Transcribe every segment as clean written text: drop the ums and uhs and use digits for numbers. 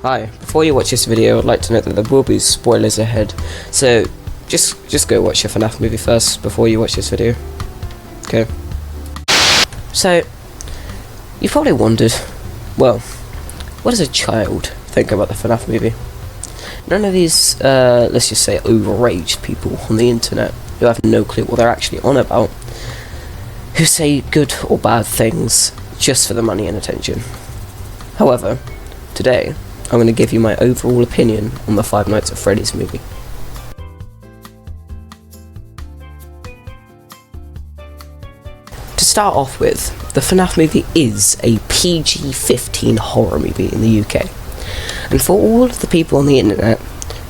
Hi, before you watch this video, I'd like to note that there will be spoilers ahead, so just go watch your FNAF movie first before you watch this video. Okay. So, you probably wondered, well, what does a child think about the FNAF movie? None of these, let's just say, overaged people on the internet who have no clue what they're actually on about, who say good or bad things just for the money and attention. However, today, I'm going to give you my overall opinion on the Five Nights at Freddy's movie. To start off with, the FNAF movie is a PG-15 horror movie in the UK. And for all of the people on the internet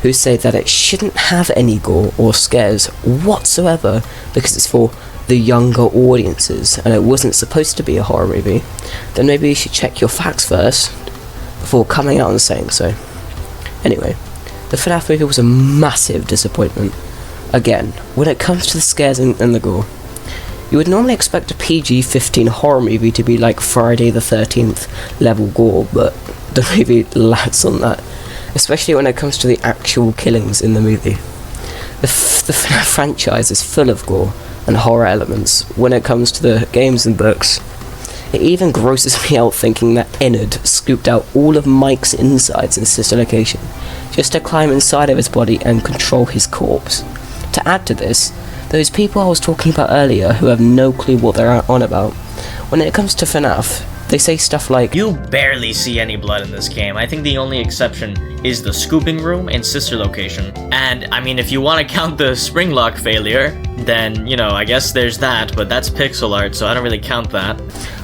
who say that it shouldn't have any gore or scares whatsoever because it's for the younger audiences and it wasn't supposed to be a horror movie, then maybe you should check your facts first before coming out and saying so. Anyway, the FNAF movie was a massive disappointment. Again, when it comes to the scares and the gore, you would normally expect a PG-15 horror movie to be like Friday the 13th level gore, but the movie lacks on that, especially when it comes to the actual killings in the movie. The FNAF franchise is full of gore and horror elements when it comes to the games and books. It even grosses me out thinking that Ennard scooped out all of Mike's insides in Sister Location just to climb inside of his body and control his corpse. To add to this, those people I was talking about earlier who have no clue what they're on about, when it comes to FNAF, they say stuff like, "You barely see any blood in this game. I think the only exception is the scooping room and Sister Location. And, I mean, if you want to count the spring lock failure, then, you know, I guess there's that, but that's pixel art, so I don't really count that."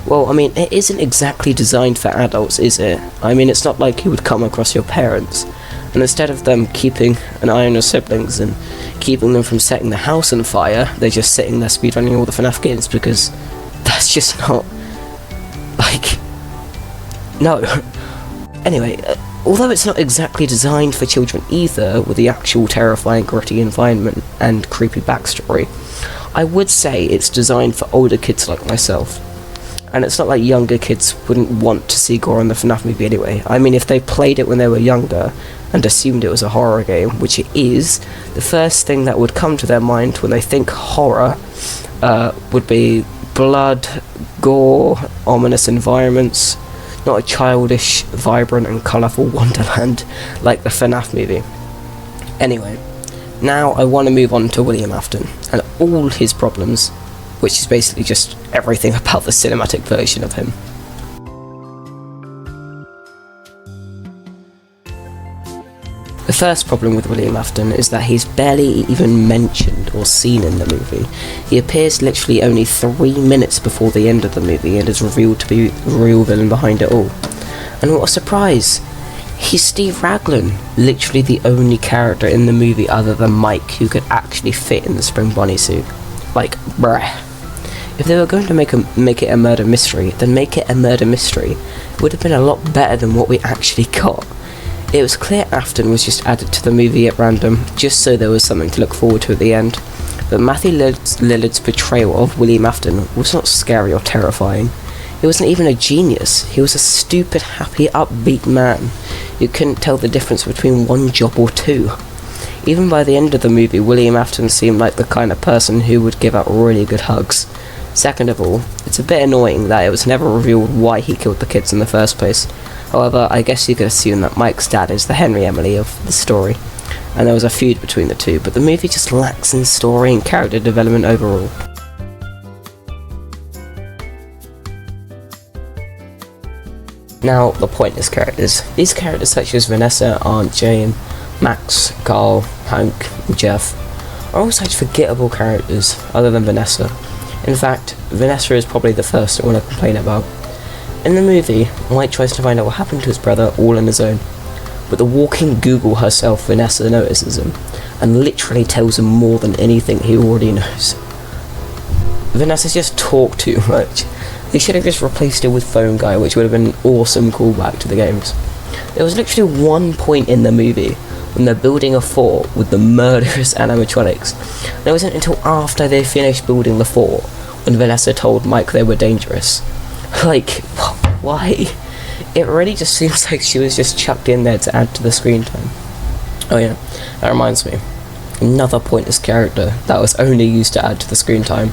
Well, I mean, it isn't exactly designed for adults, is it? I mean, it's not like you would come across your parents, and instead of them keeping an eye on your siblings and keeping them from setting the house on fire, they're just sitting there speedrunning all the FNAF games, because that's just not... like... no. Anyway, although it's not exactly designed for children either, with the actual terrifying gritty environment and creepy backstory, I would say it's designed for older kids like myself. And it's not like younger kids wouldn't want to see gore in the FNAF movie anyway. I mean, if they played it when they were younger and assumed it was a horror game, which it is, the first thing that would come to their mind when they think horror would be blood, gore, ominous environments, not a childish, vibrant and colourful wonderland like the FNAF movie. Anyway, now I want to move on to William Afton and all his problems, which is basically just everything about the cinematic version of him. The first problem with William Afton is that he's barely even mentioned or seen in the movie. He appears literally only 3 minutes before the end of the movie and is revealed to be the real villain behind it all. And what a surprise! He's Steve Raglan, literally the only character in the movie other than Mike who could actually fit in the spring bunny suit. Like, bruh. If they were going to make it a murder mystery, then make it a murder mystery. It would have been a lot better than what we actually got. It was clear Afton was just added to the movie at random, just so there was something to look forward to at the end. But Matthew Lillard's portrayal of William Afton was not scary or terrifying. He wasn't even a genius. He was a stupid, happy, upbeat man. You couldn't tell the difference between one job or two. Even by the end of the movie, William Afton seemed like the kind of person who would give out really good hugs. Second of all, it's a bit annoying that it was never revealed why he killed the kids in the first place. However, I guess you could assume that Mike's dad is the Henry Emily of the story, and there was a feud between the two, but the movie just lacks in story and character development overall. Now, the pointless characters. These characters such as Vanessa, Aunt Jane, Max, Carl, Hank, and Jeff are all such forgettable characters other than Vanessa. In fact, Vanessa is probably the first I want to complain about. In the movie, Mike tries to find out what happened to his brother all on his own, but the walking Google herself, Vanessa, notices him, and literally tells him more than anything he already knows. Vanessa just talked too much. They should have just replaced her with Phone Guy, which would have been an awesome callback to the games. There was literally one point in the movie when they're building a fort with the murderous animatronics, and it wasn't until after they finished building the fort when Vanessa told Mike they were dangerous. Like, why? it really just seems like she was just chucked in there to add to the screen time. Oh yeah, that reminds me. Another pointless character that was only used to add to the screen time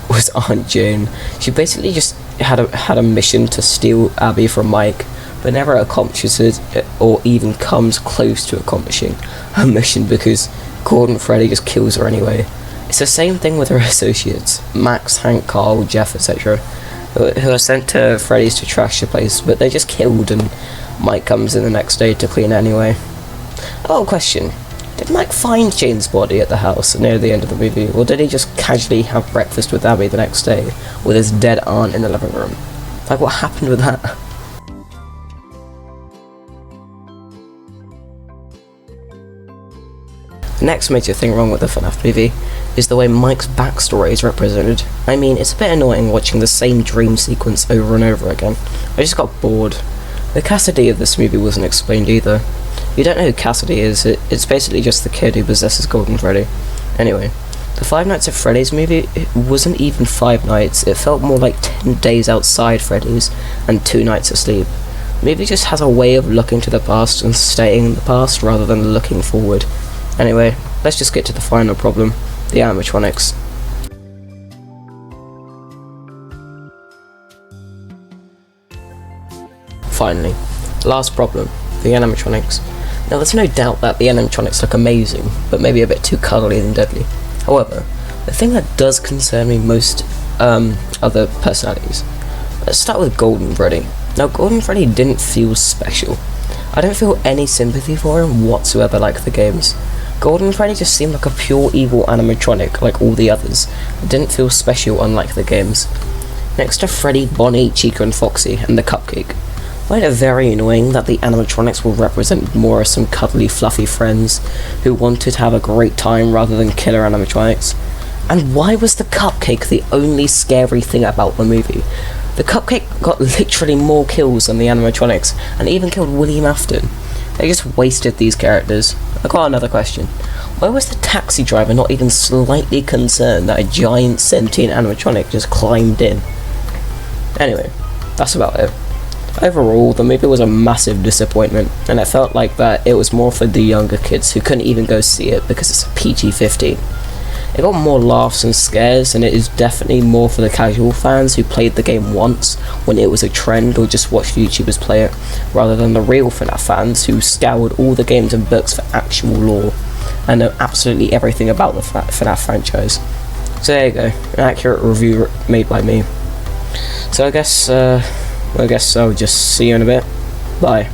was Aunt Jane. She basically just had a mission to steal Abby from Mike, but never accomplishes it or even comes close to accomplishing her mission because Gordon Freddy just kills her anyway. It's the same thing with her associates, Max, Hank, Carl, Jeff, etc., who are sent to Freddy's to trash the place, but they're just killed and Mike comes in the next day to clean it anyway. Oh, question. Did Mike find Jane's body at the house near the end of the movie, or did he just casually have breakfast with Abby the next day with his dead aunt in the living room? Like, what happened with that? The next major thing wrong with the FNAF movie is the way Mike's backstory is represented. I mean, it's a bit annoying watching the same dream sequence over and over again. I just got bored. The Cassidy of this movie wasn't explained either. If you don't know who Cassidy is, it's basically just the kid who possesses Golden Freddy. Anyway, the Five Nights at Freddy's movie, it wasn't even 5 nights, it felt more like 10 days outside Freddy's and 2 nights of sleep. The movie just has a way of looking to the past and staying in the past rather than looking forward. Anyway, let's just get to the final problem, the animatronics. Finally, last problem, the animatronics. Now there's no doubt that the animatronics look amazing, but maybe a bit too cuddly and deadly. However, the thing that does concern me most other personalities. Let's start with Golden Freddy. Now Golden Freddy didn't feel special. I don't feel any sympathy for him whatsoever like the games. Golden Freddy just seemed like a pure evil animatronic like all the others. It didn't feel special unlike the games. Next to Freddy, Bonnie, Chica and Foxy, and the Cupcake. I find it very annoying that the animatronics will represent more as some cuddly fluffy friends who wanted to have a great time rather than killer animatronics. And why was the Cupcake the only scary thing about the movie? The Cupcake got literally more kills than the animatronics, and even killed William Afton. They just wasted these characters. I got another question. Why was the taxi driver not even slightly concerned that a giant sentient animatronic just climbed in? Anyway, that's about it. Overall, the movie was a massive disappointment, and it felt like that it was more for the younger kids who couldn't even go see it because it's a PG-15. It got more laughs and scares, and it is definitely more for the casual fans who played the game once when it was a trend or just watched YouTubers play it, rather than the real FNAF fans who scoured all the games and books for actual lore and know absolutely everything about the FNAF franchise. So there you go, an accurate review made by me. So I guess I'll just see you in a bit. Bye.